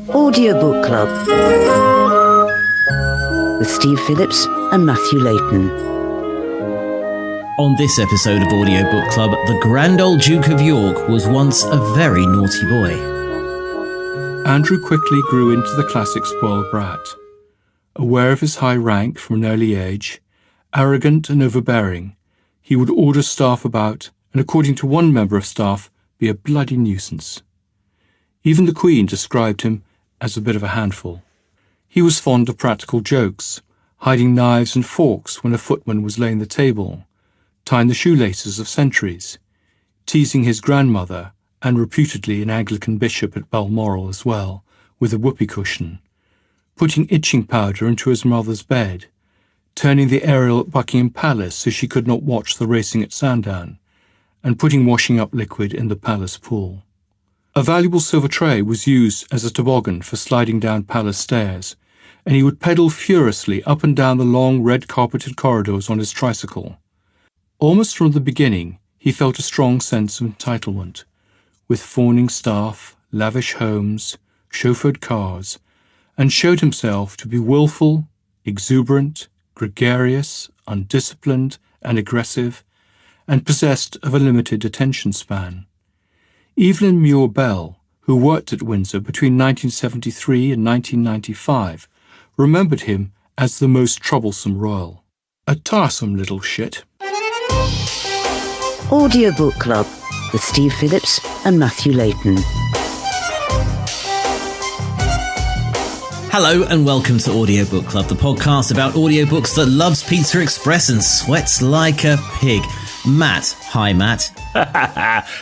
Audiobook Club with Steve Phillips and Matthew Layton. On this episode of Audiobook Club, the grand old Duke of York was once a very naughty boy. Andrew quickly grew into the classic spoiled brat. Aware of his high rank from an early age, arrogant and overbearing, he would order staff about and, according to one member of staff, be a bloody nuisance. Even the Queen described him as a bit of a handful. He was fond of practical jokes, hiding knives and forks when a footman was laying the table, tying the shoelaces of sentries, teasing his grandmother, and reputedly an Anglican bishop at Balmoral as well, with a whoopee cushion, putting itching powder into his mother's bed, turning the aerial at Buckingham Palace so she could not watch the racing at Sandown, and putting washing up liquid in the palace pool. A valuable silver tray was used as a toboggan for sliding down palace stairs, and he would pedal furiously up and down the long red-carpeted corridors on his tricycle. Almost from the beginning, he felt a strong sense of entitlement, with fawning staff, lavish homes, chauffeured cars, and showed himself to be willful, exuberant, gregarious, undisciplined, and aggressive, and possessed of a limited attention span. Evelyn Muir Bell, who worked at Windsor between 1973 and 1995, remembered him as the most troublesome royal. A tiresome little shit. Audiobook Club with Steve Phillips and Matthew Layton. Hello and welcome to Audiobook Club, the podcast about audiobooks that loves Pizza Express and sweats like a pig. Matt. Hi, Matt.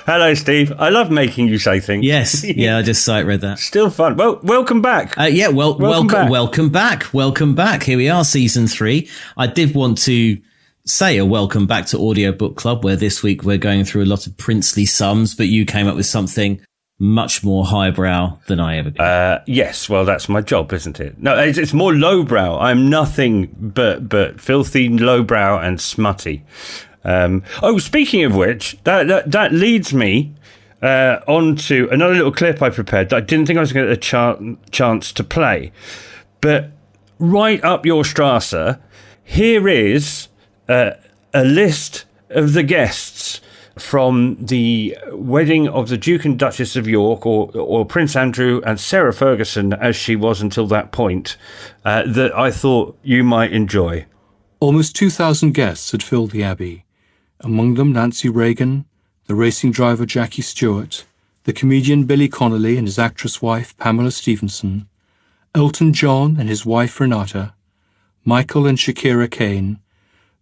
Hello, Steve. I love making you say things. Yes. Yeah, I just read that. Still fun. Well, welcome back. Welcome back. Here we are, season 3. I did want to say a welcome back to Audiobook Club, where this week we're going through a lot of princely sums, but you came up with something much more highbrow than I ever did. Yes, well, that's my job, isn't it? No, it's more lowbrow. I'm nothing but filthy, lowbrow and smutty. Speaking of which, that leads me on to another little clip I prepared that I didn't think I was going to get a chance to play. But right up your Strasser, here is a list of the guests from the wedding of the Duke and Duchess of York, or Prince Andrew and Sarah Ferguson, as she was until that point, that I thought you might enjoy. Almost 2,000 guests had filled the Abbey. Among them Nancy Reagan, the racing driver Jackie Stewart, the comedian Billy Connolly and his actress wife Pamela Stephenson, Elton John and his wife Renata, Michael and Shakira Kane,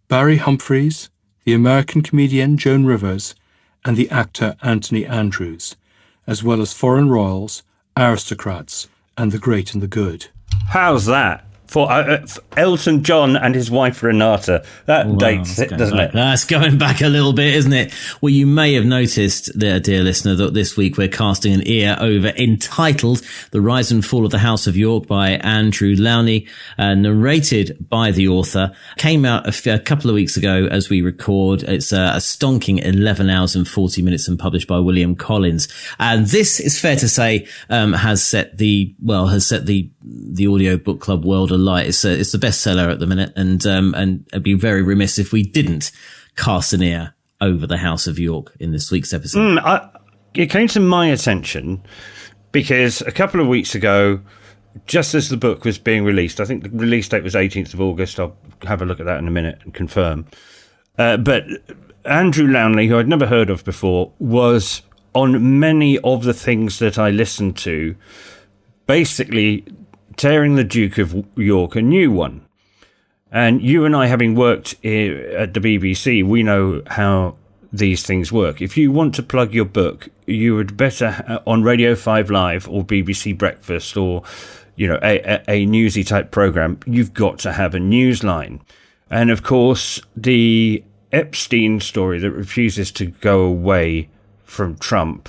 Barry Humphries, the American comedian Joan Rivers, and the actor Anthony Andrews, as well as foreign royals, aristocrats, and the great and the good. How's that? For Elton John and his wife Renata. That dates it, doesn't it? That's going back a little bit, isn't it? Well, you may have noticed, dear listener, that this week we're casting an ear over entitled The Rise and Fall of the House of York by Andrew Lownie, narrated by the author. Came out a couple of weeks ago as we record. It's a stonking 11 hours and 40 minutes and published by William Collins. And this, is fair to say, has set the Audiobook Club world alight. It's the bestseller at the minute, and I'd be very remiss if we didn't cast an ear over the House of York in this week's episode. It came to my attention because a couple of weeks ago, just as the book was being released, I think the release date was 18th of August. I'll have a look at that in a minute and confirm. But Andrew Lownie, who I'd never heard of before, was on many of the things that I listened to, basically tearing the Duke of York a new one. And you and I, having worked at the BBC, we know how these things work. If you want to plug your book, you would better on Radio 5 Live or BBC Breakfast or, a newsy type program, you've got to have a news line. And of course, the Epstein story that refuses to go away from Trump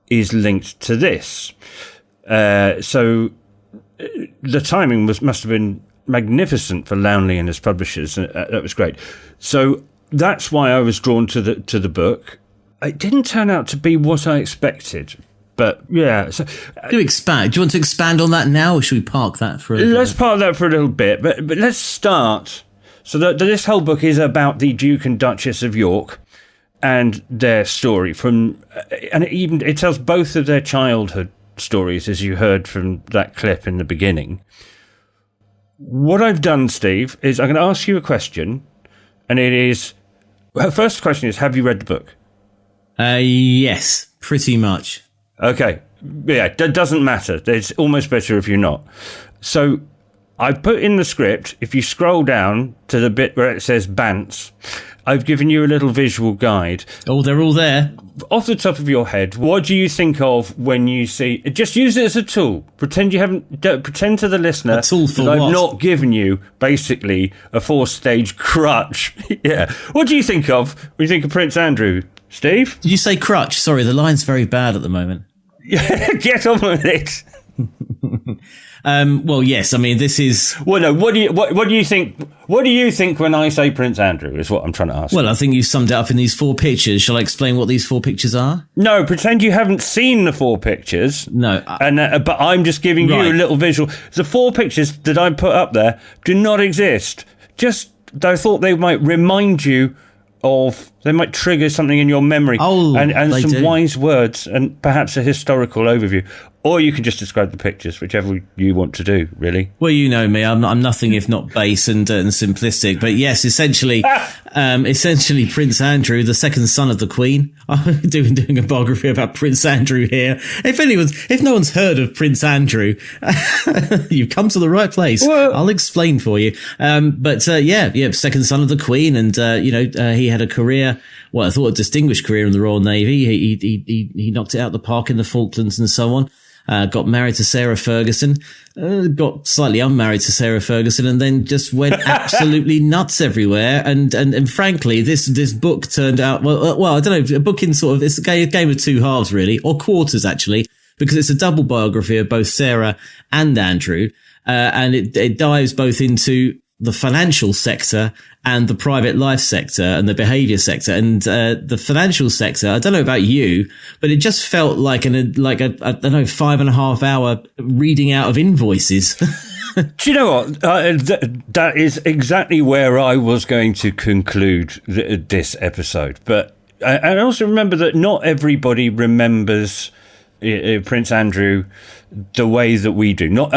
is linked to this. So the timing must have been magnificent for Lownie and his publishers. That was great. So that's why I was drawn to the book. It didn't turn out to be what I expected. But yeah, so Do you want to expand on that now, or should we park that for a little let's park that for a little bit. But let's start. So this whole book is about the Duke and Duchess of York and their story and it tells both of their childhood stories, as you heard from that clip in the beginning. What I've done, Steve, is I'm going to ask you a question, and it is, her first question is, have you read the book? Yes, pretty much. Okay. Yeah, that doesn't matter. It's almost better if you're not. So I put in the script, if you scroll down to the bit where it says Bants, I've given you a little visual guide. Oh, they're all there. Off the top of your head, what do you think of when you see... Just use it as a tool. Pretend you haven't... Pretend to the listener a tool for that I've what? not given you, basically, a 4-stage crutch. Yeah. What do you think of when you think of Prince Andrew? Steve? Did you say crutch? Sorry, the line's very bad at the moment. Get on with it. Well, yes. I mean, this is. Well, no. What do you think? What do you think when I say Prince Andrew? Is what I'm trying to ask. Well, I think you summed it up in these 4 pictures. Shall I explain what these 4 pictures are? No, pretend you haven't seen the 4 pictures. No, but I'm just giving you a little visual. The 4 pictures that I put up there do not exist. Just I thought they might remind you of. They might trigger something in your memory. And some wise words and perhaps a historical overview. Or you can just describe the pictures, whichever you want to do, really. Well, you know me, I'm nothing if not base and simplistic. But yes, essentially Prince Andrew, the second son of the Queen. I'm doing a biography about Prince Andrew here. If no one's heard of Prince Andrew, you've come to the right place. Well, I'll explain for you. Second son of the Queen, and he had a career. Well, I thought a distinguished career in the Royal Navy. He knocked it out the park in the Falklands and so on. Got married to Sarah Ferguson, got slightly unmarried to Sarah Ferguson, and then just went absolutely nuts everywhere. And frankly, this book turned out, well, I don't know, a book in sort of, it's a game of 2 halves really, or quarters actually, because it's a double biography of both Sarah and Andrew. And it dives both into the financial sector and the private life sector and the behavior sector. And the financial sector, I don't know about you, but it just felt like a 5.5 hour reading out of invoices. Do you know what? That is exactly where I was going to conclude this episode. But I also remember that not everybody remembers Prince Andrew the way that we do.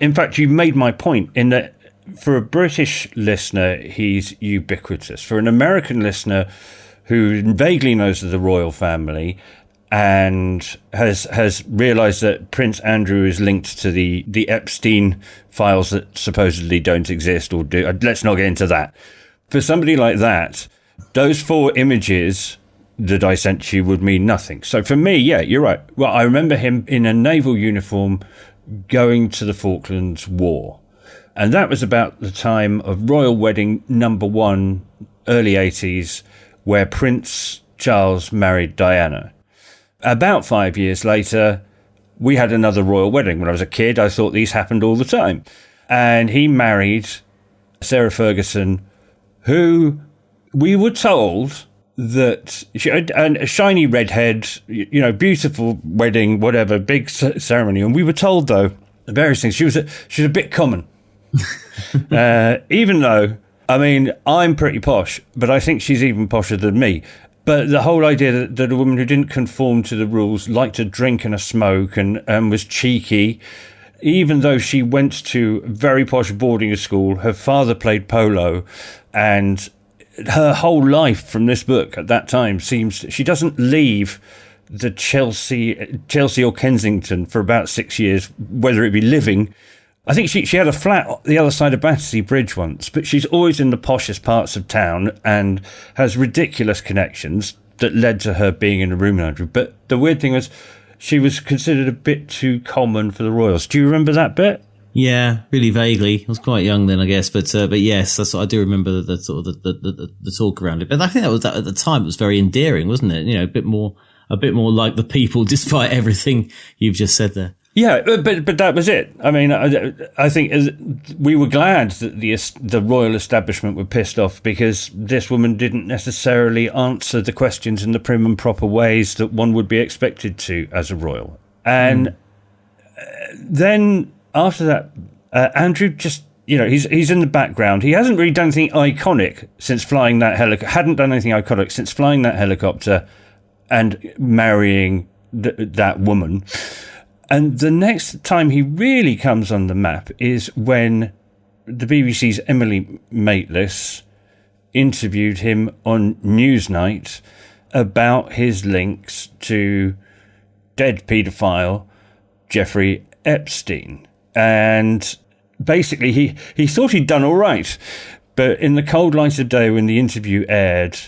In fact, you made my point in that for a British listener, he's ubiquitous. For an American listener who vaguely knows of the royal family and has realised that Prince Andrew is linked to the Epstein files that supposedly don't exist or do. Let's not get into that. For somebody like that, those 4 images that I sent you would mean nothing. So for me, yeah, you're right. Well, I remember him in a naval uniform going to the Falklands War. And that was about the time of Royal Wedding number 1, early 80s, where Prince Charles married Diana. About 5 years later, we had another royal wedding. When I was a kid, I thought these happened all the time. And he married Sarah Ferguson, who we were told that she had a shiny redhead, beautiful wedding, whatever, big ceremony. And we were told, though, various things. She was a bit common. Even though, I mean, I'm pretty posh, but I think she's even posher than me. But the whole idea that a woman who didn't conform to the rules liked to drink and a smoke and was cheeky, even though she went to very posh boarding school, her father played polo, and her whole life from this book at that time seems she doesn't leave the Chelsea or Kensington for about 6 years, whether it be living. I think she had a flat the other side of Battersea Bridge once, but she's always in the poshest parts of town and has ridiculous connections that led to her being in a room 100. But the weird thing was she was considered a bit too common for the royals. Do you remember that bit? Yeah, really vaguely. I was quite young then, I guess, but yes, that's what I do remember the sort of the talk around it. But I think that at the time it was very endearing, wasn't it? A bit more like the people, despite everything you've just said there. Yeah, but that was it. I mean, I think we were glad that the royal establishment were pissed off because this woman didn't necessarily answer the questions in the prim and proper ways that one would be expected to as a royal. And then after that, Andrew just, he's in the background. He hasn't really done anything iconic since flying that helicopter. Hadn't done anything iconic since flying that helicopter and marrying that woman. And the next time he really comes on the map is when the BBC's Emily Maitlis interviewed him on Newsnight about his links to dead paedophile Jeffrey Epstein. And basically, he thought he'd done all right. But in the cold light of day when the interview aired,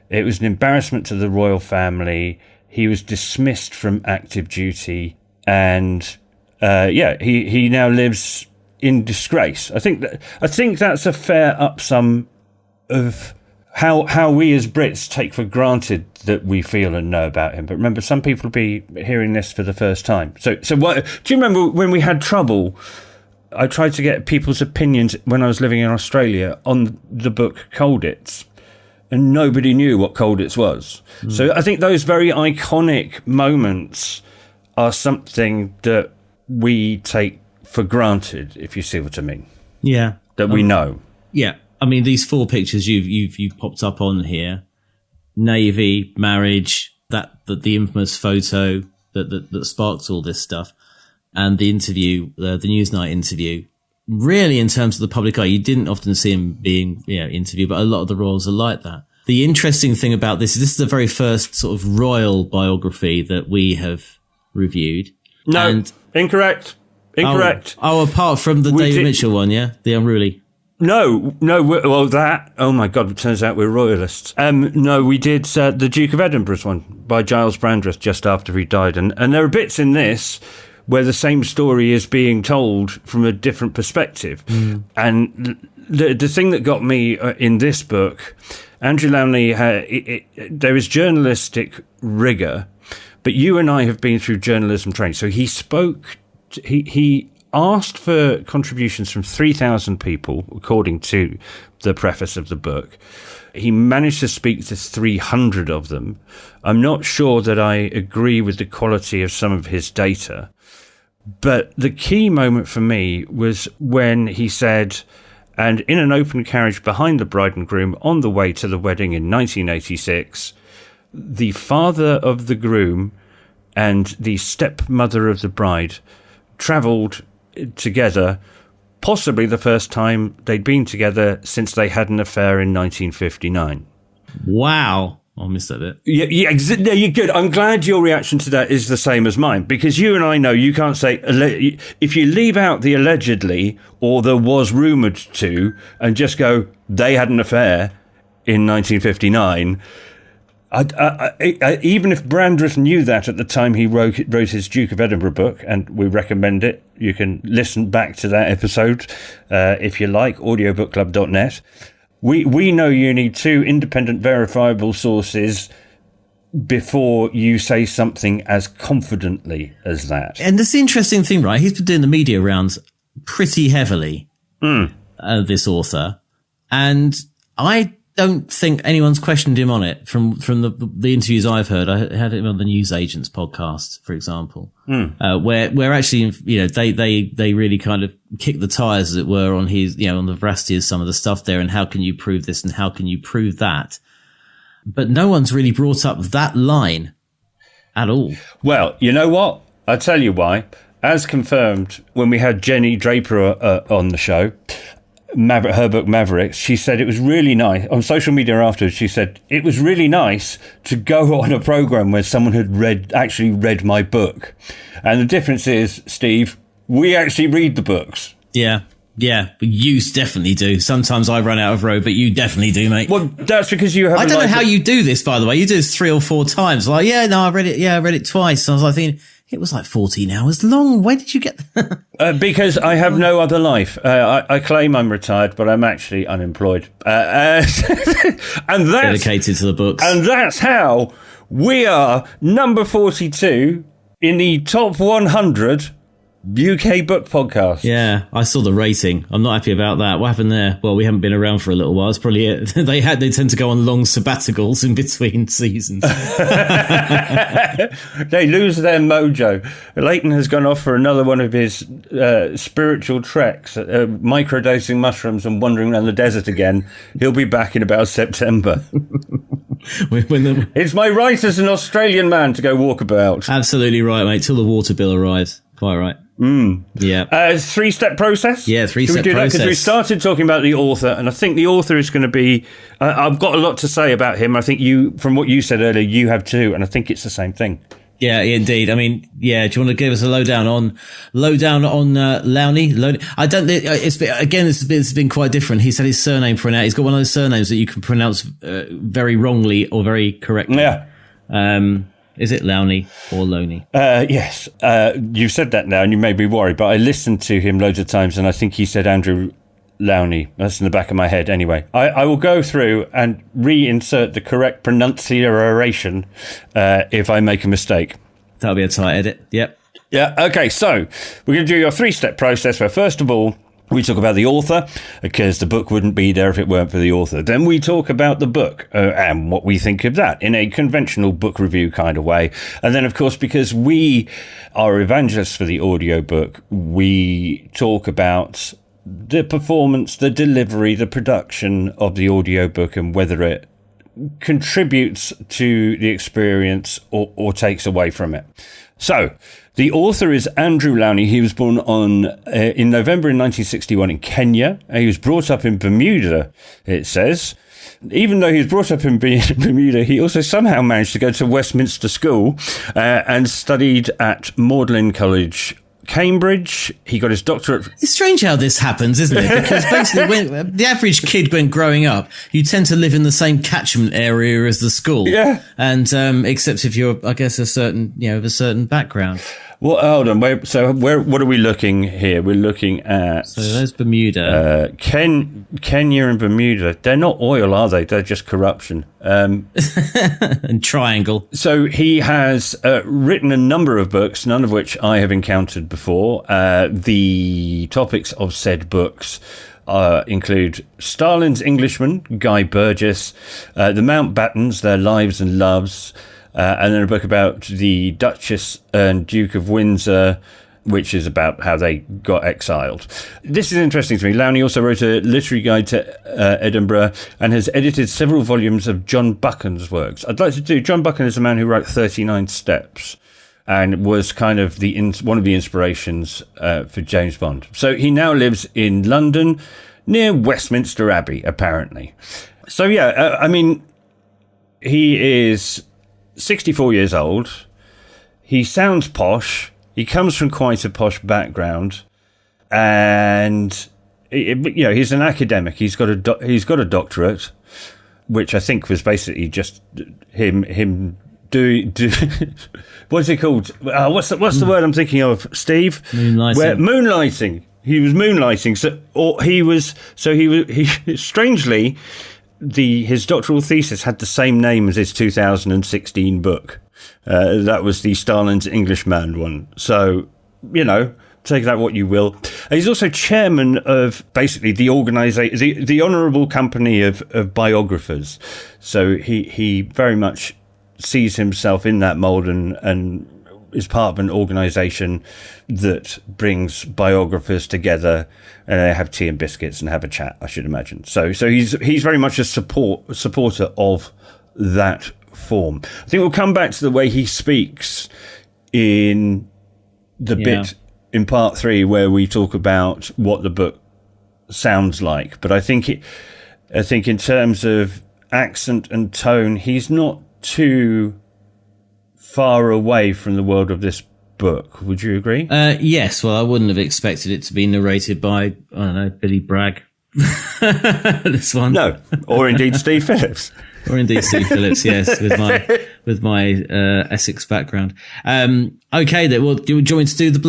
it was an embarrassment to the royal family. He was dismissed from active duty. And he now lives in disgrace. I think that's a fair upsum of how we as Brits take for granted that we feel and know about him. But remember, some people will be hearing this for the first time. So what do you remember when we had trouble? I tried to get people's opinions when I was living in Australia on the book Colditz, and nobody knew what Colditz was. So I think those very iconic moments are something that we take for granted, if you see what I mean. Yeah. That we know. Yeah. I mean, these 4 pictures you've popped up on here, Navy, marriage, the infamous photo that sparked all this stuff, and the interview, the Newsnight interview. Really, in terms of the public eye, you didn't often see him being interviewed, but a lot of the royals are like that. The interesting thing about this is the very first sort of royal biography that we have reviewed. No, and incorrect. Apart from the David Mitchell one, the Unruly. No. Oh my God! It turns out we're royalists. No, we did the Duke of Edinburgh's one by Giles Brandreth just after he died, and there are bits in this where the same story is being told from a different perspective. And the thing that got me in this book, Andrew Lownie, there is journalistic rigor. But you and I have been through journalism training. So he asked for contributions from 3,000 people, according to the preface of the book. He managed to speak to 300 of them. I'm not sure that I agree with the quality of some of his data. But the key moment for me was when he said, and in an open carriage behind the bride and groom on the way to the wedding in 1986, the father of the groom and the stepmother of the bride travelled together, possibly the first time they'd been together since they had an affair in 1959. Wow. I missed that bit. Yeah, you're good. I'm glad your reaction to that is the same as mine, because you and I know you can't say, if you leave out the allegedly or there was rumoured to and just go, they had an affair in 1959... even if Brandreth knew that at the time he wrote his Duke of Edinburgh book, and we recommend it, you can listen back to that episode if you like, audiobooksclub.net. We know you need 2 independent verifiable sources before you say something as confidently as that. And that's the interesting thing, right? He's been doing the media rounds pretty heavily, this author, and I don't think anyone's questioned him on it from the interviews I've heard. I had him on the News Agents podcast, for example, where actually, they really kind of kick the tires, as it were, on his, on the veracity of some of the stuff there, and how can you prove this and how can you prove that? But no one's really brought up that line at all. Well, you know what? I'll tell you why. As confirmed when we had Jenny Draper on the show, her book Mavericks, she said it was really nice on social media afterwards. She said it was really nice to go on a program where someone had actually read my book. And the difference is, Steve, we actually read the books. Yeah, but you definitely do. Sometimes I run out of road, but you definitely do, mate. Well, that's because you have. I don't know how you do this, by the way. You do this 3 or 4 times. Like, I read it. Yeah, I read it twice. I was like thinking, it was like 14 hours long. Where did you get that? Because I have no other life. I claim I'm retired, but I'm actually unemployed. And that's dedicated to the books. And that's how we are number 42 in the top 100 UK book podcast. Yeah, I saw the rating. I'm not happy about that. What happened there? Well, we haven't been around for a little while. It's probably it. They tend to go on long sabbaticals in between seasons. They lose their mojo. Layton has gone off for another one of his spiritual treks, microdosing mushrooms and wandering around the desert again. He'll be back in about September. It's my right as an Australian man to go walk about. Absolutely right, mate. Till the water bill arrives. Quite right. Yeah. 3-step process? Yeah, 3-step process. Because we started talking about the author, and I think the author is going to be... I've got a lot to say about him. I think you, from what you said earlier, you have too, and I think it's the same thing. Yeah, indeed. I mean, yeah. Do you want to give us a lowdown on Lownie? I don't. It's been quite different. He said his surname pronounced. He's got one of those surnames that you can pronounce very wrongly or very correctly. Yeah. Is it Lownie or Loney? Yes. You've said that now, and you made me worried. But I listened to him loads of times, and I think he said Andrew Lownie. That's in the back of my head. Anyway, I will go through and reinsert the correct pronunciation if I make a mistake. That'll be a tight edit. Yep. Yeah. Okay. So we're going to do your 3-step process where, first of all, we talk about the author, because the book wouldn't be there if it weren't for the author. Then we talk about the book and what we think of that in a conventional book review kind of way. And then, of course, because we are evangelists for the audiobook, we talk about the performance, the delivery, the production of the audiobook and whether it contributes to the experience or takes away from it. So, the author is Andrew Lownie. He was born in November in 1961 in Kenya. He was brought up in Bermuda, it says. Even though he was brought up in Bermuda, he also somehow managed to go to Westminster School and studied at Magdalen College, Cambridge. He got his doctorate. It's strange how this happens, isn't it? Because basically, when the average kid, when growing up, you tend to live in the same catchment area as the school. Yeah. And except if you're, I guess, of a certain background. Well, hold on. What are we looking here? We're looking at... So there's Bermuda. Kenya and Bermuda. They're not oil, are they? They're just corruption. And triangle. So he has written a number of books, none of which I have encountered before. The topics of said books include Stalin's Englishman, Guy Burgess, the Mountbattens, Their Lives and Loves, and then a book about the Duchess and Duke of Windsor, which is about how they got exiled. This is interesting to me. Lownie also wrote a literary guide to Edinburgh and has edited several volumes of John Buchan's works. I'd like to do... John Buchan is the man who wrote 39 Steps and was kind of one of the inspirations for James Bond. So he now lives in London, near Westminster Abbey, apparently. So, yeah, I mean, he is 64 years old. He sounds posh. He comes from quite a posh background, and he's an academic. He's got a doctorate, which I think was basically just him do what's it called? What's the word I'm thinking of, Steve? Moonlighting. He was moonlighting. He strangely, his doctoral thesis had the same name as his 2016 book. That was the Stalin's Englishman one. So, take that what you will. He's also chairman of basically the organisation, the Honourable Company of Biographers. So he very much sees himself in that mould and is part of an organisation that brings biographers together, and they have tea and biscuits and have a chat, I should imagine. So he's very much a supporter of that form. I think we'll come back to the way he speaks in the bit in part 3 where we talk about what the book sounds like. But I think in terms of accent and tone, he's not too far away from the world of this book. Would you agree? Yes. Well, I wouldn't have expected it to be narrated by, I don't know, Billy Bragg. This one. No. Or indeed Steve Phillips. Or indeed Steve Phillips, yes, with my Essex background. Okay, then. Well, do you want me to do the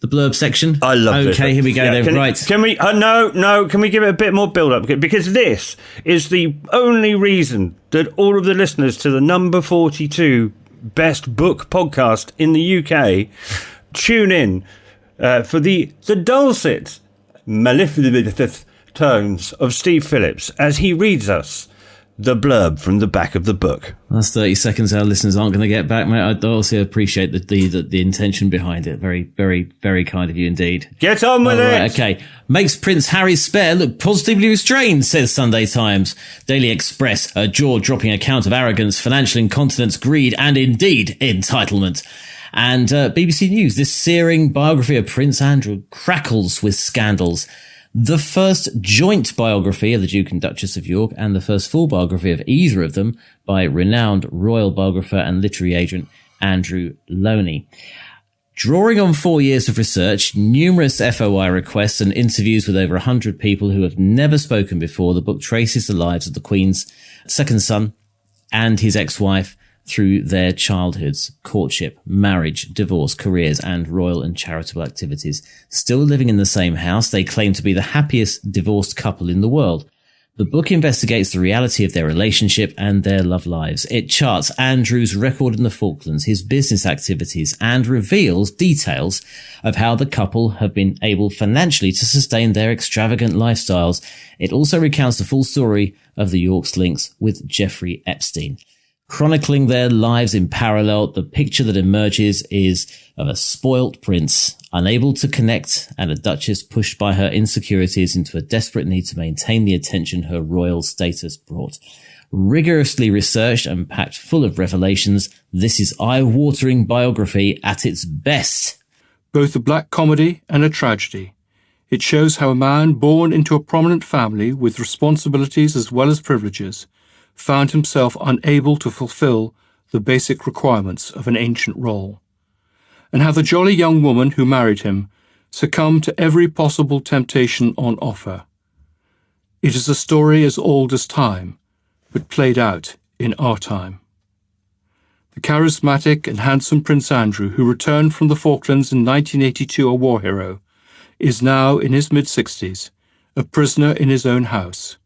blurb section? I love it. Okay, here we go. Then. Right. Can we? No. Can we give it a bit more build-up? Because this is the only reason that all of the listeners to the number 42 best book podcast in the UK tune in for the dulcet, mellifluous tones of Steve Phillips as he reads us the blurb from the back of the book. That's 30 seconds our listeners aren't going to get back, mate. I also appreciate the intention behind it. Very, very, very kind of you indeed. Get on with it! Okay. Makes Prince Harry's spare look positively restrained, says Sunday Times. Daily Express, a jaw-dropping account of arrogance, financial incontinence, greed, and indeed entitlement. And BBC News, this searing biography of Prince Andrew crackles with scandals. The first joint biography of the Duke and Duchess of York, and the first full biography of either of them by renowned royal biographer and literary agent Andrew Lownie. Drawing on 4 years of research, numerous FOI requests and interviews with over 100 people who have never spoken before, the book traces the lives of the Queen's second son and his ex-wife through their childhoods, courtship, marriage, divorce, careers, and royal and charitable activities. Still living in the same house, they claim to be the happiest divorced couple in the world. The book investigates the reality of their relationship and their love lives. It charts Andrew's record in the Falklands, his business activities, and reveals details of how the couple have been able financially to sustain their extravagant lifestyles. It also recounts the full story of the Yorks' links with Jeffrey Epstein. Chronicling their lives in parallel, the picture that emerges is of a spoilt prince, unable to connect, and a duchess pushed by her insecurities into a desperate need to maintain the attention her royal status brought. Rigorously researched and packed full of revelations, this is eye-watering biography at its best. Both a black comedy and a tragedy. It shows how a man born into a prominent family with responsibilities as well as privileges found himself unable to fulfill the basic requirements of an ancient role, and how the jolly young woman who married him succumbed to every possible temptation on offer. It is a story as old as time, but played out in our time. The charismatic and handsome Prince Andrew, who returned from the Falklands in 1982 a war hero, is now in his mid-60s, a prisoner in his own house.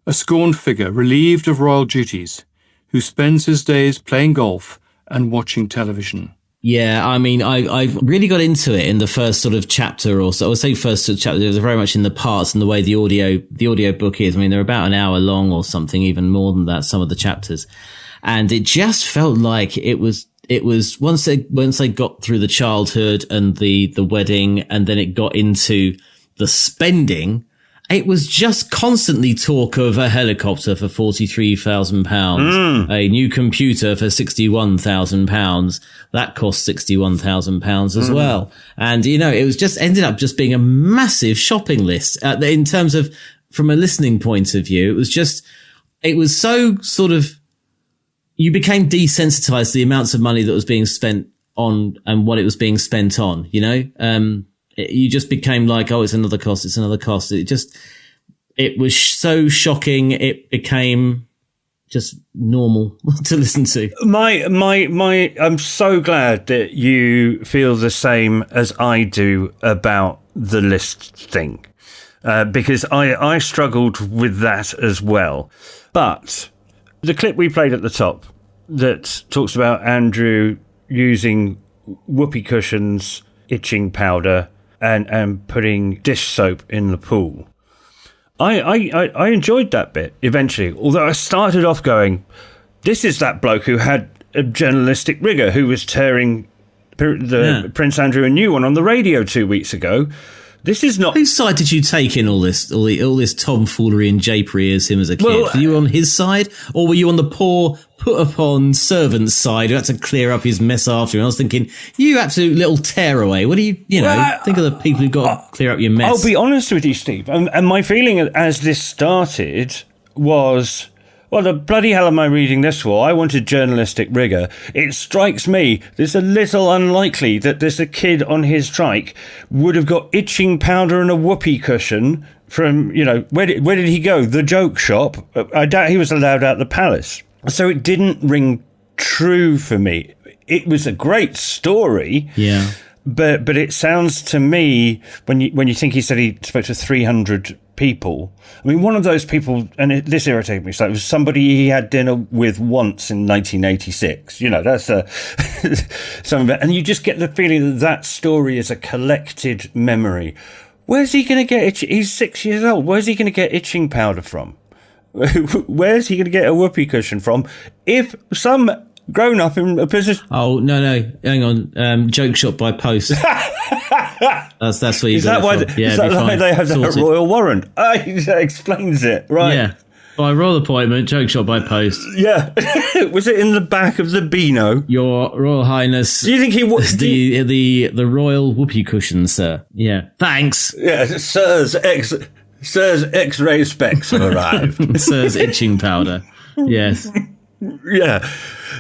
A scorned figure relieved of royal duties, who spends his days playing golf and watching television. Yeah, I mean, I really got into it in the first sort of chapter or so. I would say first chapter, it was very much in the parts and the way the audio book is. I mean, they're about an hour long or something, even more than that, some of the chapters. And it just felt like it was once they got through the childhood and the wedding, and then it got into the spending, it was just constantly talk of a helicopter for £43,000, a new computer for £61,000. That cost £61,000 as well. And, you know, it was just ended up just being a massive shopping list in terms of, from a listening point of view. It was so sort of, you became desensitized to the amounts of money that was being spent on and what it was being spent on, you know? You just became like, oh, it's another cost. It was so shocking. It became just normal to listen to. I'm so glad that you feel the same as I do about the list thing, because I struggled with that as well. But the clip we played at the top that talks about Andrew using whoopee cushions, itching powder, and putting dish soap in the pool. I enjoyed that bit eventually, although I started off going, this is that bloke who had a journalistic rigor, who was tearing Prince Andrew a new one on the radio 2 weeks ago. This is not... Whose side did you take in all this tomfoolery and japery as him as a kid? Well, were you on his side, or were you on the poor, put-upon servant's side who had to clear up his mess after him? I was thinking, you absolute little tearaway. What do you think of the people who got to clear up your mess? I'll be honest with you, Steve, and my feeling as this started was... What the bloody hell am I reading this for? I wanted journalistic rigor. It strikes me there's a little unlikely that there's a kid on his trike would have got itching powder and a whoopee cushion from, where did he go? The joke shop. I doubt he was allowed out the palace. So it didn't ring true for me. It was a great story. Yeah. But it sounds to me, when you think he said he spoke to 300 people. I mean, one of those people, and this irritated me, so it was somebody he had dinner with once in 1986. You know, that's something. And you just get the feeling that story is a collected memory. Where's he going to get He's 6 years old. Where's he going to get itching powder from? Where's he going to get a whoopee cushion from? If some grown up in a position. Oh, no. Hang on. Joke shot by post. That's what you Is that why? Yeah, Is that why they have that royal warrant? That explains it, right? Yeah. By royal appointment, joke shot by post. Yeah. Was it in the back of the Beano? Your Royal Highness. Do you think he was the royal whoopee cushion, sir? Yeah. Thanks. Yeah, Sir's X-ray specs have arrived. Sir's itching powder. Yes. Yeah.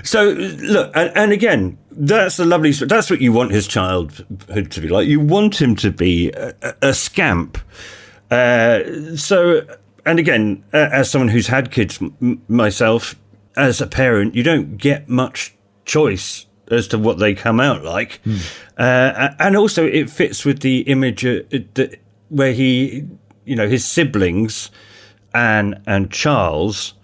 So look, and again, that's the lovely. That's what you want his childhood to be like. You want him to be a scamp. So, and again, as someone who's had kids myself, as a parent, you don't get much choice as to what they come out like. And also, it fits with the image where he, his siblings, Anne and Charles.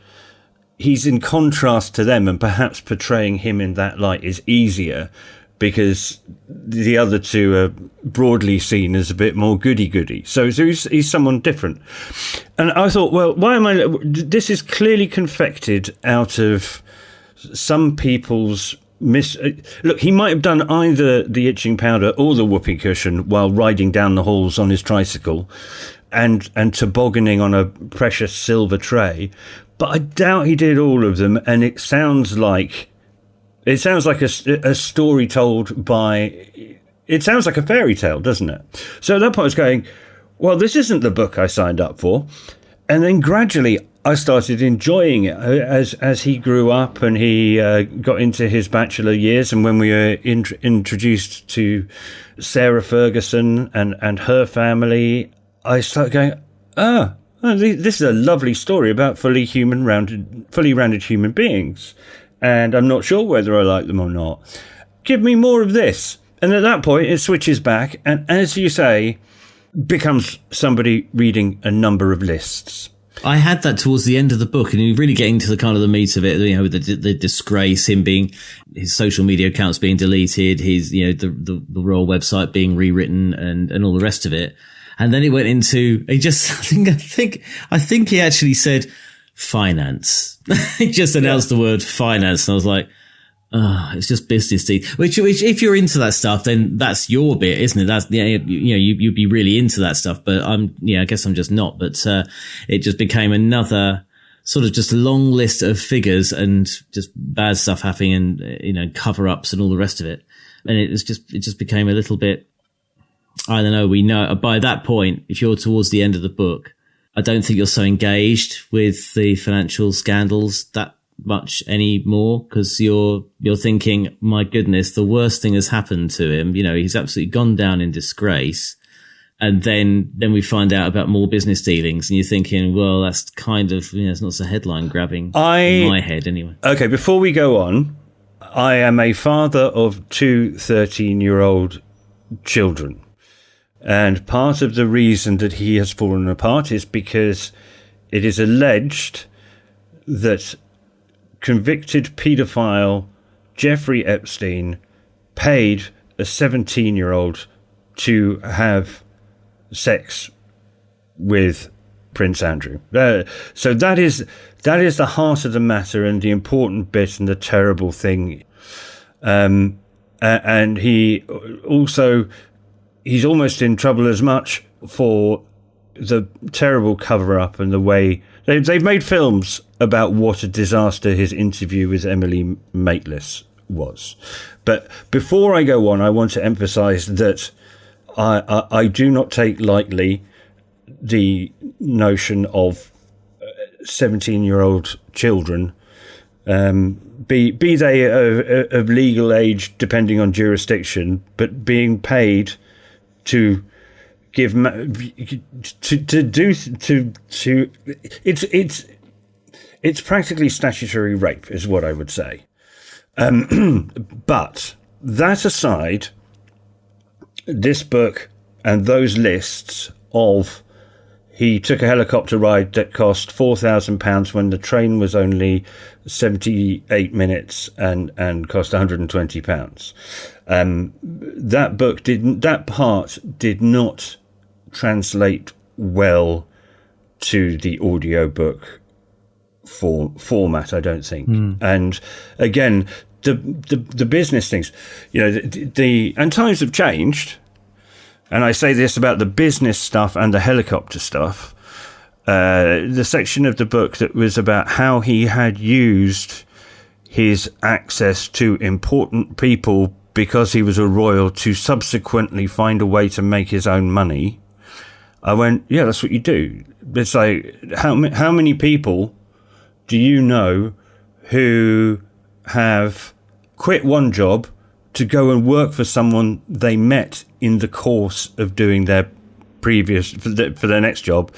He's in contrast to them, and perhaps portraying him in that light is easier because the other two are broadly seen as a bit more goody-goody. So he's someone different. And I thought, well, this is clearly confected out of some people's look, he might have done either the itching powder or the whoopee cushion while riding down the halls on his tricycle and tobogganing on a precious silver tray. But I doubt he did all of them, and it sounds like a story told by. It sounds like a fairy tale, doesn't it? So at that point, I was going, "Well, this isn't the book I signed up for," and then gradually I started enjoying it as he grew up and he got into his bachelor years, and when we were introduced to Sarah Ferguson and her family, I started going, this is a lovely story about fully rounded human beings, and I'm not sure whether I like them or not. Give me more of this. And at that point, it switches back, and as you say, becomes somebody reading a number of lists. I had that towards the end of the book, and you're really getting to the kind of the meat of it, the disgrace, him being, his social media accounts being deleted, his, the royal website being rewritten and all the rest of it. And then it went into, I think he actually said finance. He just announced the word finance. And I was like, it's just business deed. Which if you're into that stuff, then that's your bit, isn't it? That's, you'd be really into that stuff. But I guess I'm just not. But, it just became another sort of just long list of figures and just bad stuff happening and, cover ups and all the rest of it. And it just became a little bit, I don't know. We know by that point, if you're towards the end of the book, I don't think you're so engaged with the financial scandals that much anymore, because you're thinking, my goodness, the worst thing has happened to him. He's absolutely gone down in disgrace. And then we find out about more business dealings, and you're thinking, well, that's kind of, it's not so headline grabbing in my head anyway. Okay, before we go on, I am a father of two 13-year-old children. And part of the reason that he has fallen apart is because it is alleged that convicted paedophile Jeffrey Epstein paid a 17-year-old to have sex with Prince Andrew. So that is the heart of the matter and the important bit and the terrible thing. And he's almost in trouble as much for the terrible cover-up and the way they've made films about what a disaster his interview with Emily Maitlis was. But before I go on, I want to emphasize that I do not take lightly the notion of 17-year-old children, be they of legal age depending on jurisdiction, but being paid to give it's practically statutory rape is what I would say. But that aside, this book and those lists of he took a helicopter ride that cost £4,000 when the train was only 78 minutes and cost £120. That part did not translate well to the audiobook format, I don't think. And again, the business things, and times have changed. And I say this about the business stuff and the helicopter stuff. The section of the book that was about how he had used his access to important people because he was a royal to subsequently find a way to make his own money. I went, yeah, that's what you do. It's like, how many people do you know who have quit one job to go and work for someone they met in the course of doing their previous, for their next job,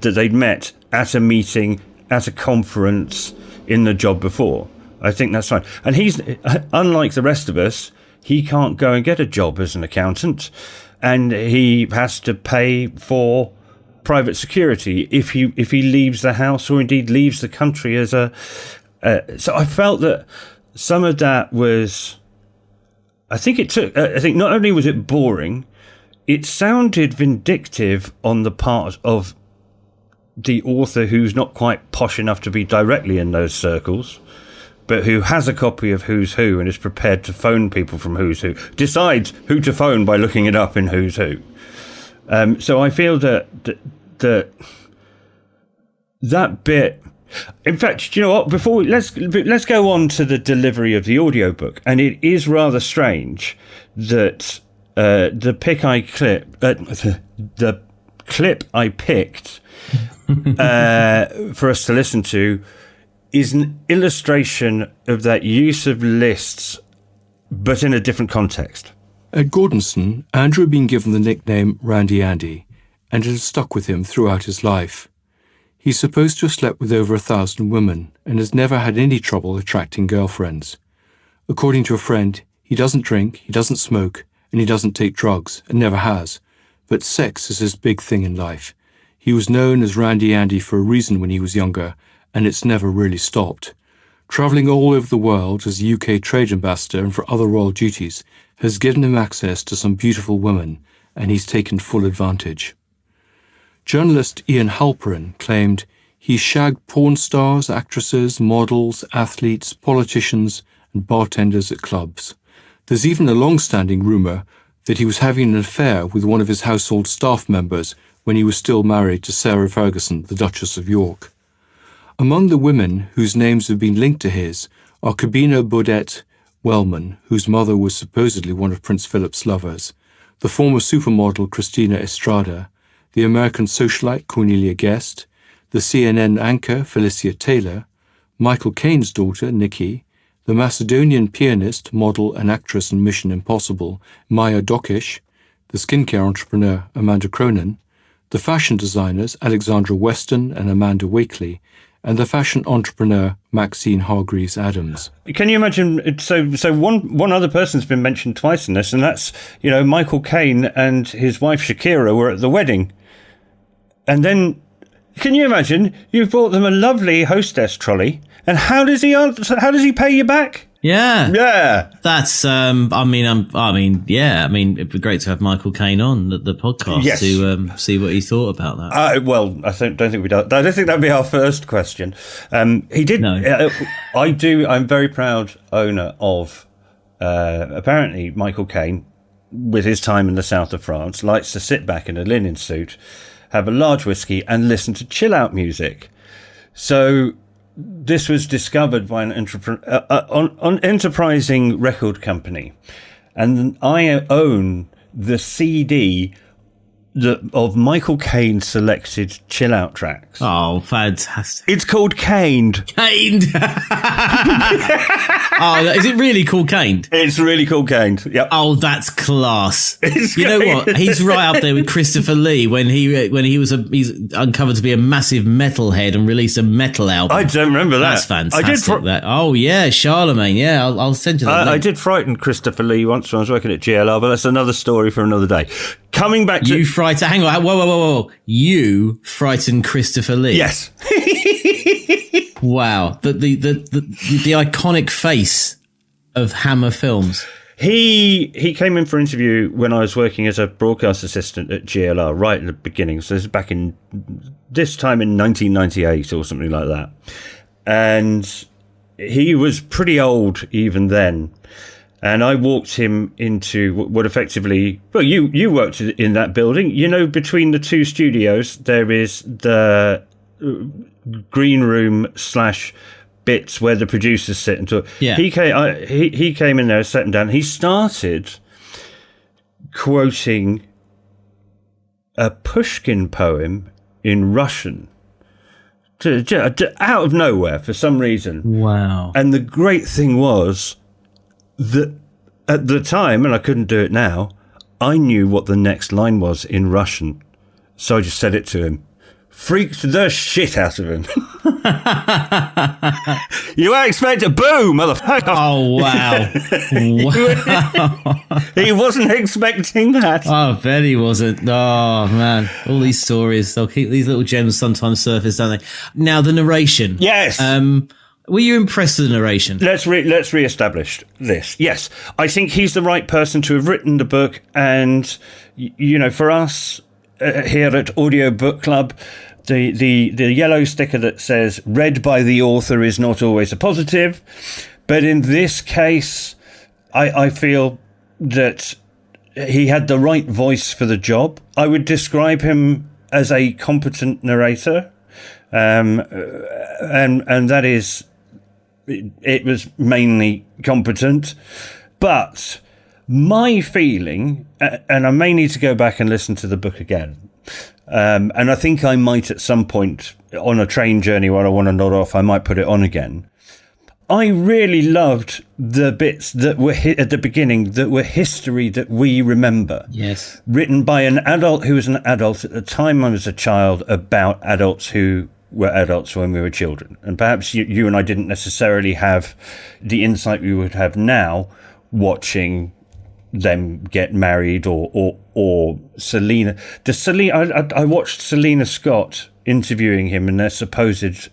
that they'd met at a meeting, at a conference, in the job before? I think that's fine. And he's, unlike the rest of us, he can't go and get a job as an accountant, and he has to pay for private security if he leaves the house, or indeed leaves the country as a... so I felt that some of that was... I think not only was it boring, it sounded vindictive on the part of the author, who's not quite posh enough to be directly in those circles, but who has a copy of Who's Who and is prepared to phone people from Who's Who, decides who to phone by looking it up in Who's Who. So I feel that bit... In fact, do you know what? Before let's go on to the delivery of the audiobook, and it is rather strange that the clip I picked for us to listen to is an illustration of that use of lists, but in a different context. At Gordonstoun, Andrew had been given the nickname Randy Andy, and it had stuck with him throughout his life. He's supposed to have slept with over 1,000 women and has never had any trouble attracting girlfriends. According to a friend, he doesn't drink, he doesn't smoke, and he doesn't take drugs, and never has. But sex is his big thing in life. He was known as Randy Andy for a reason when he was younger, and it's never really stopped. Travelling all over the world as a UK trade ambassador and for other royal duties has given him access to some beautiful women, and he's taken full advantage. Journalist Ian Halperin claimed he shagged porn stars, actresses, models, athletes, politicians and bartenders at clubs. There's even a long-standing rumour that he was having an affair with one of his household staff members when he was still married to Sarah Ferguson, the Duchess of York. Among the women whose names have been linked to his are Cabina Baudet Wellman, whose mother was supposedly one of Prince Philip's lovers, the former supermodel Christina Estrada, the American socialite Cornelia Guest, the CNN anchor Felicia Taylor, Michael Caine's daughter Nikki, the Macedonian pianist, model and actress in Mission Impossible Maya Dokish, the skincare entrepreneur Amanda Cronin, the fashion designers Alexandra Weston and Amanda Wakely, and the fashion entrepreneur Maxine Hargreaves Adams. Can you imagine? So one other person's been mentioned twice in this, and that's, Michael Caine and his wife Shakira were at the wedding. And then, can you imagine? You've bought them a lovely hostess trolley, and how does he pay you back? Yeah. That's it'd be great to have Michael Caine on the podcast to see what he thought about that. I don't think that'd be our first question. He did. No. I'm very proud owner of. Apparently, Michael Caine, with his time in the south of France, likes to sit back in a linen suit, have a large whiskey, and listen to chill out music. So this was discovered by an enterprising record company, and I own the CD of Michael Caine selected chill out tracks. Oh, fantastic! It's called Caned. Caned. Oh, is it really called Caned? It's really called Caned. Yep. Oh, that's class. You know what? He's right up there with Christopher Lee when he's uncovered to be a massive metalhead and released a metal album. I don't remember that. That's fantastic. Oh yeah, Charlemagne. Yeah, I'll send you that. I did frighten Christopher Lee once when I was working at GLR, but that's another story for another day. coming back to... You frightened... Hang on. Whoa. You frightened Christopher Lee. Yes. Wow. The iconic face of Hammer Films. He came in for interview when I was working as a broadcast assistant at GLR right at the beginning. So this is back in this time in 1998 or something like that. And he was pretty old even then. And I walked him into what effectively... Well, you worked in that building. You know, between the two studios, there is the green room / bits where the producers sit and talk. Yeah. He came in there, sat him down. He started quoting a Pushkin poem in Russian out of nowhere for some reason. Wow. And the great thing was that at the time, and I couldn't do it now, I knew what the next line was in Russian. So I just said it to him. Freaked the shit out of him. You weren't expecting... Boom, motherfucker. Oh, wow. Wow. He wasn't expecting that. Oh, I bet he wasn't. Oh, man. All these stories, they'll keep these little gems sometimes surface, don't they? Now, the narration. Yes. Were you impressed with the narration? Let's re-establish this. Yes. I think he's the right person to have written the book. And, you know, for us here at Audiobookclub, the yellow sticker that says read by the author is not always a positive. But in this case, I feel that he had the right voice for the job. I would describe him as a competent narrator. And that is, it was mainly competent. But my feeling, and I may need to go back and listen to the book again, and I think I might at some point on a train journey where I want to nod off, I might put it on again. I really loved the bits that were at the beginning that were history that we remember. Yes. Written by an adult who was an adult at the time I was a child about adults who were adults when we were children. And perhaps you and I didn't necessarily have the insight we would have now watching them get married or Selena. I watched Selena Scott interviewing him and their supposed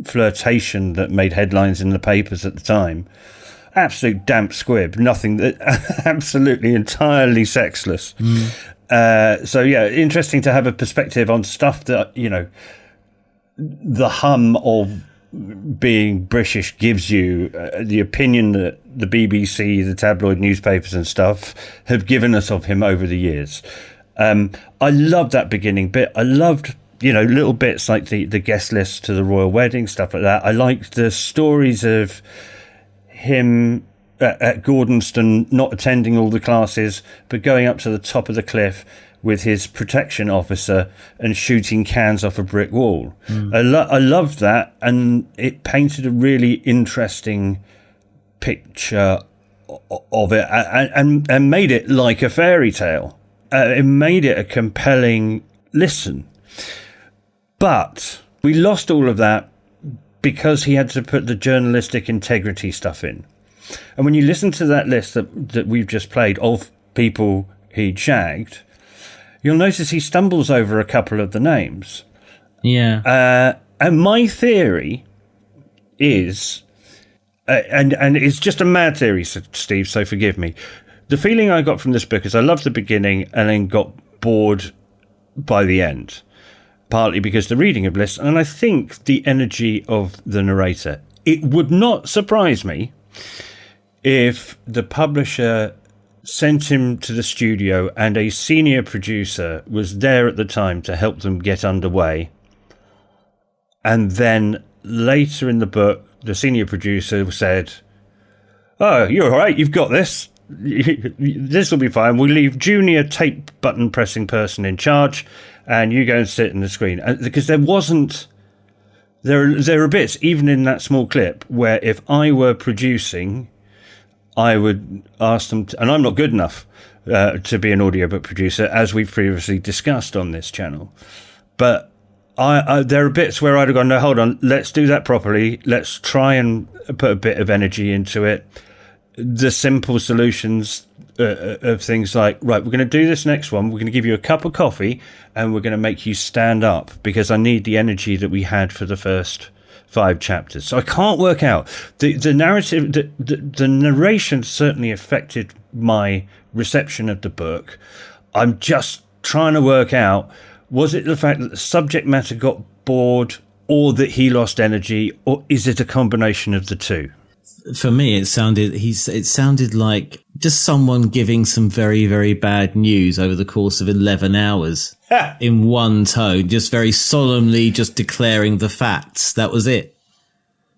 flirtation that made headlines in the papers at the time. Absolute damp squib. Nothing that absolutely entirely sexless. So yeah, interesting to have a perspective on stuff that, you know, the hum of being British gives you, the opinion that the BBC, the tabloid newspapers and stuff have given us of him over the years. I loved that beginning bit. I loved, you know, little bits like the guest list to the royal wedding, stuff like that. I liked the stories of him at Gordonston not attending all the classes, but going up to the top of the cliff with his protection officer and shooting cans off a brick wall. I loved that, and it painted a really interesting picture of it and made it like a fairy tale. It made it a compelling listen. But we lost all of that because he had to put the journalistic integrity stuff in. And when you listen to that list that we've just played of people he'd shagged, you'll notice he stumbles over a couple of the names. Yeah. And my theory is, and it's just a mad theory, Steve, so forgive me. The feeling I got from this book is I loved the beginning and then got bored by the end, partly because the reading of lists, and I think the energy of the narrator. It would not surprise me if the publisher sent him to the studio and a senior producer was there at the time to help them get underway. And then later in the book, the senior producer said, "Oh, you're all right. You've got this. This will be fine. We'll leave junior tape button pressing person in charge and you go and sit in the screen." Because there wasn't... There are bits, even in that small clip, where if I were producing, I would ask them to, and I'm not good enough to be an audiobook producer, as we've previously discussed on this channel. But there are bits where I'd have gone, no, hold on, let's do that properly. Let's try and put a bit of energy into it. The simple solutions of things like, right, we're going to do this next one. We're going to give you a cup of coffee and we're going to make you stand up because I need the energy that we had for the first 5 chapters. So I can't work out the narrative. The narration certainly affected my reception of the book. I'm just trying to work out, was it the fact that the subject matter got bored, or that he lost energy, or is it a combination of the two? For me, it sounded like just someone giving some very, very bad news over the course of 11 hours in one tone, just very solemnly, just declaring the facts. That was it.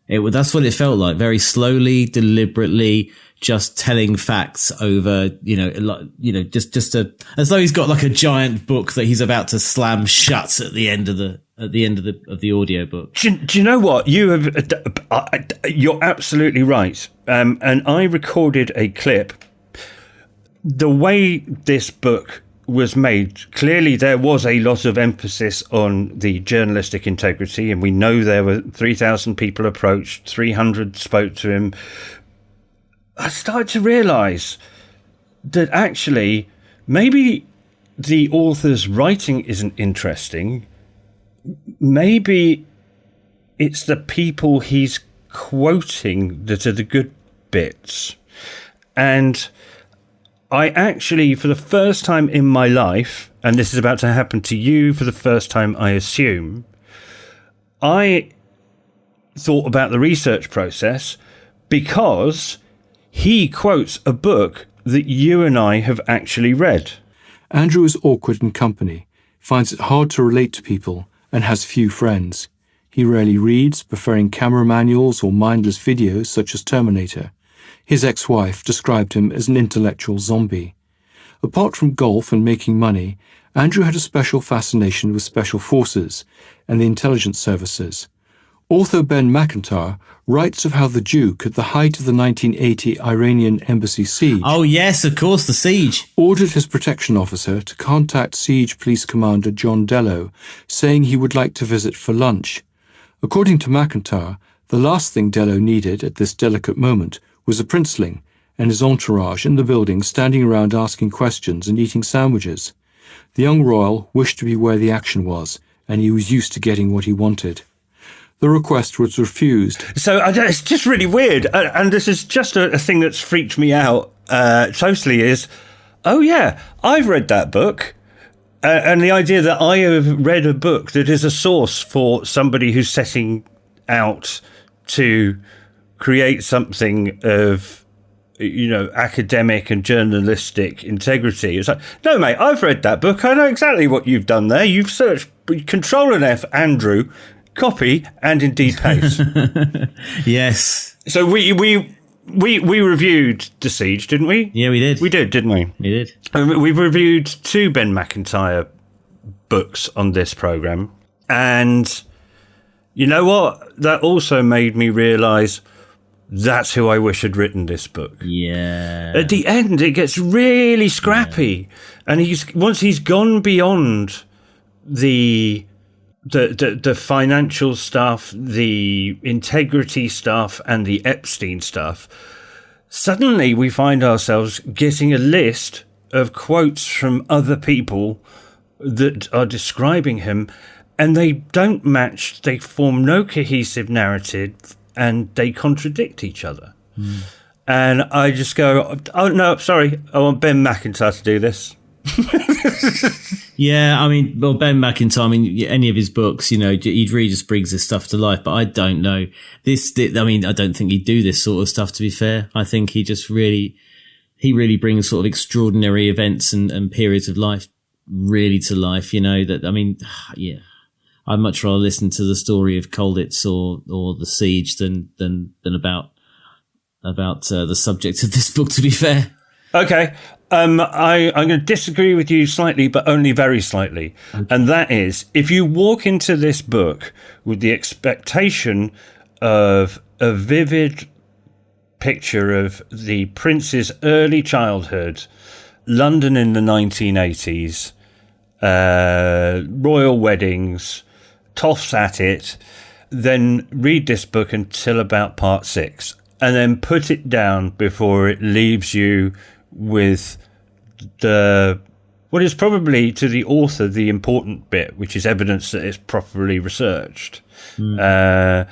That's what it felt like. Very slowly, deliberately, just telling facts over, just as though he's got like a giant book that he's about to slam shut at the end of the audiobook. Do you know what? You're absolutely right. And I recorded a clip. The way this book was made, clearly there was a lot of emphasis on the journalistic integrity, and we know there were 3,000 people approached, 300 spoke to him. I started to realise that actually maybe the author's writing isn't interesting. Maybe it's the people he's quoting that are the good bits. And I actually, for the first time in my life, and this is about to happen to you for the first time, I assume, I thought about the research process because he quotes a book that you and I have actually read. Andrew is awkward in company, finds it hard to relate to people, and has few friends. He rarely reads, preferring camera manuals or mindless videos such as Terminator. His ex-wife described him as an intellectual zombie. Apart from golf and making money, Andrew had a special fascination with special forces and the intelligence services. Author Ben McIntyre writes of how the Duke, at the height of the 1980 Iranian embassy siege... Oh yes, of course, the siege. ...ordered his protection officer to contact Siege Police Commander John Dello, saying he would like to visit for lunch. According to McIntyre, the last thing Dello needed at this delicate moment was a princeling and his entourage in the building standing around asking questions and eating sandwiches. The young royal wished to be where the action was, and he was used to getting what he wanted. The request was refused. So it's just really weird. And this is just a thing that's freaked me out totally is, oh yeah, I've read that book. And the idea that I have read a book that is a source for somebody who's setting out to create something of, academic and journalistic integrity. It's like, no, mate, I've read that book. I know exactly what you've done there. You've searched Control and F, Andrew, copy, and indeed paste. Yes. So we reviewed The Siege, didn't we? Yeah, we did. We did, didn't we? We did. We've reviewed 2 Ben McIntyre books on this programme. And you know what? That also made me realise that's who I wish had written this book. Yeah. At the end, it gets really scrappy. Yeah. And once he's gone beyond the financial stuff, the integrity stuff, and the Epstein stuff, suddenly we find ourselves getting a list of quotes from other people that are describing him, and they don't match, they form no cohesive narrative, and they contradict each other. Mm. And I just go, oh no, sorry, I want Ben McIntyre to do this. Yeah, I mean, well, Ben McIntyre, any of his books, he really just brings this stuff to life. But I don't know. I don't think he'd do this sort of stuff, to be fair. I think he really brings sort of extraordinary events and periods of life really to life, yeah. I'd much rather listen to the story of Colditz or the siege than about the subject of this book, to be fair. Okay. I'm going to disagree with you slightly, but only very slightly. Okay. And that is, if you walk into this book with the expectation of a vivid picture of the prince's early childhood, London in the 1980s, royal weddings, toffs at it, then read this book until about part 6, and then put it down before it leaves you with what is probably to the author the important bit, which is evidence that it's properly researched. But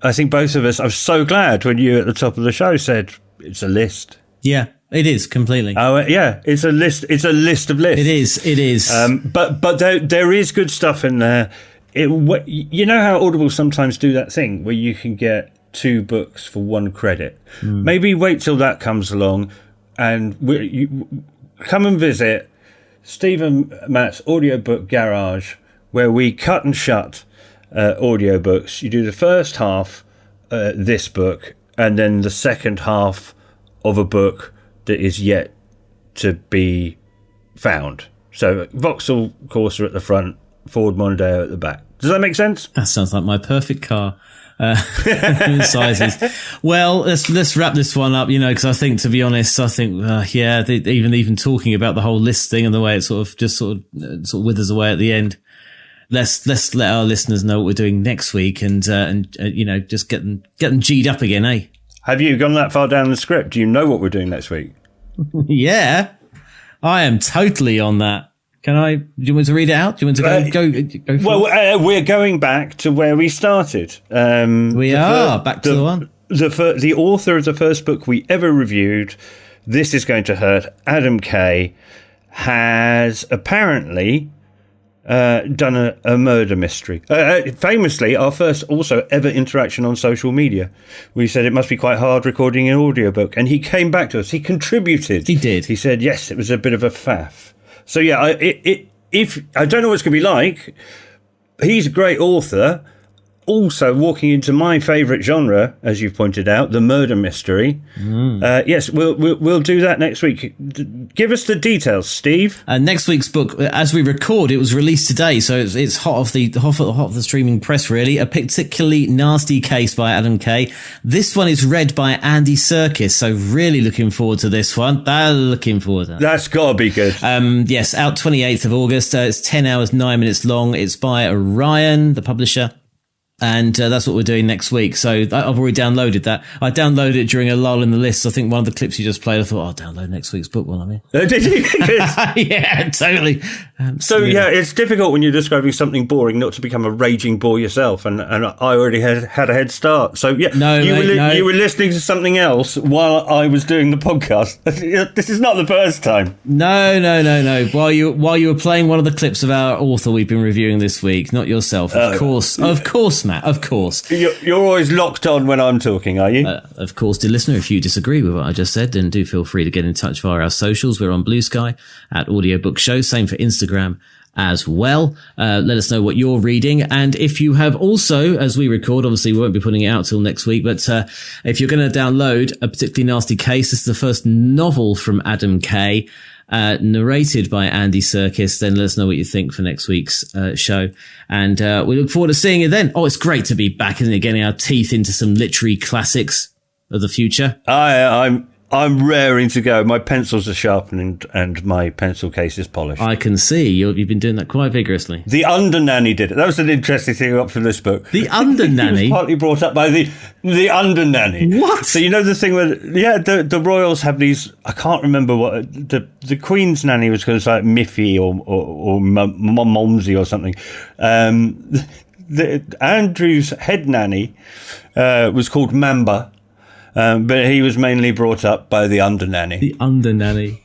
I think both of us, I'm so glad when you at the top of the show said it's a list. Yeah, it is completely. Oh yeah, it's a list. It's a list of lists. It is. But there is good stuff in there. You know how Audible sometimes do that thing where you can get 2 books for 1 credit. Maybe wait till that comes along, and you come and visit Steve and Matt's Audiobook Garage, where we cut and shut audiobooks. You do the first half, this book, and then the second half of a book that is yet to be found. So Vauxhall Corsa at the front, Ford Mondeo at the back. Does that make sense? That sounds like my perfect car. Sizes. Well, let's wrap this one up, because I think, to be honest, even talking about the whole list thing and the way it sort of withers away at the end. Let's let our listeners know what we're doing next week and just get them G'd up again, eh? Have you gone that far down the script? Do you know what we're doing next week? Yeah, I am totally on that. Do you want to read it out? Do you want to go Well, we're going back to where we started. Back to the one. The author of the first book we ever reviewed, This Is Going to Hurt, Adam Kay, has apparently done a murder mystery. Famously, our first also ever interaction on social media. We said it must be quite hard recording an audiobook, and he came back to us. He contributed. He did. He said, yes, it was a bit of a faff. So yeah, if I don't know what it's going to be like. He's a great author, also walking into my favourite genre, as you've pointed out, the murder mystery. Yes, we'll do that next week. Give us the details, Steve. Next week's book, as we record, it was released today, so it's hot off the streaming press, really. A Particularly Nasty Case by Adam Kay. This one is read by Andy Serkis, so really looking forward to this one. Looking forward to that. That's got to be good. Yes, out 28th of August. It's 10 hours, 9 minutes long. It's by Orion, the publisher. And that's what we're doing next week. So I've already downloaded that. I downloaded it during a lull in the list. I think one of the clips you just played, I thought, I'll download next week's book while I'm here. Did you? Yeah, totally. Yeah, it's difficult when you're describing something boring not to become a raging bore yourself. And I already had a head start. So yeah, you were listening to something else while I was doing the podcast. This is not the first time. No. While you were playing one of the clips of our author we've been reviewing this week, not yourself. Of course, Matt. Of course. You're always locked on when I'm talking, are you? Of course, dear listener, if you disagree with what I just said, then do feel free to get in touch via our socials. We're on Blue Sky at Audiobook Show. Same for Instagram as well. Let us know what you're reading. And if you have also, as we record, obviously we won't be putting it out till next week, but if you're going to download A Particularly Nasty Case, this is the first novel from Adam Kay, narrated by Andy Serkis, then let us know what you think for next week's show. And we look forward to seeing you then. Oh, it's great to be back, isn't it? Getting our teeth into some literary classics of the future. I'm raring to go. My pencils are sharpened and my pencil case is polished. I can see you've been doing that quite vigorously. The Under Nanny did it. That was an interesting thing up from this book. The Under Nanny? It was partly brought up by the Under Nanny. What? So you know the thing where, the royals have these, I can't remember what, the Queen's nanny was called like Miffy or Momsy or something. Andrew's head nanny was called Mamba. But he was mainly brought up by the Under Nanny. The Under Nanny.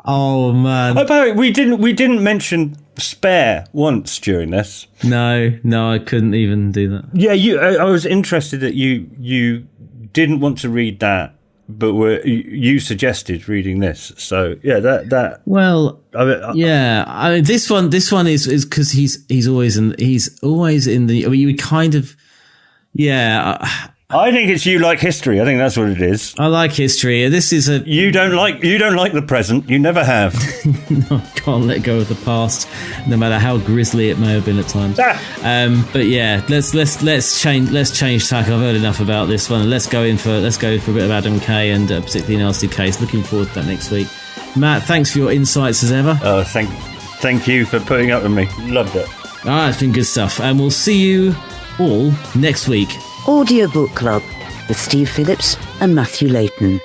Oh man! Oh, by the way, we didn't mention Spare once during this. No, I couldn't even do that. Yeah, I was interested that you didn't want to read that, but you suggested reading this. So yeah, that. Well, yeah. I mean, this one is because he's always in the. I mean, you kind of, yeah. I think it's you like history. I think that's what it is. I like history. This is you don't like the present. You never have. No, I can't let go of the past, no matter how grisly it may have been at times. But yeah, let's change tack. I've heard enough about this one. Let's go for a bit of Adam Kay and a Particularly Nasty Case. Looking forward to that next week. Matt, thanks for your insights as ever. Oh, thank you for putting up with me. Loved it. It's been good stuff, and we'll see you all next week. Audiobook Club with Steve Phillips and Matthew Layton.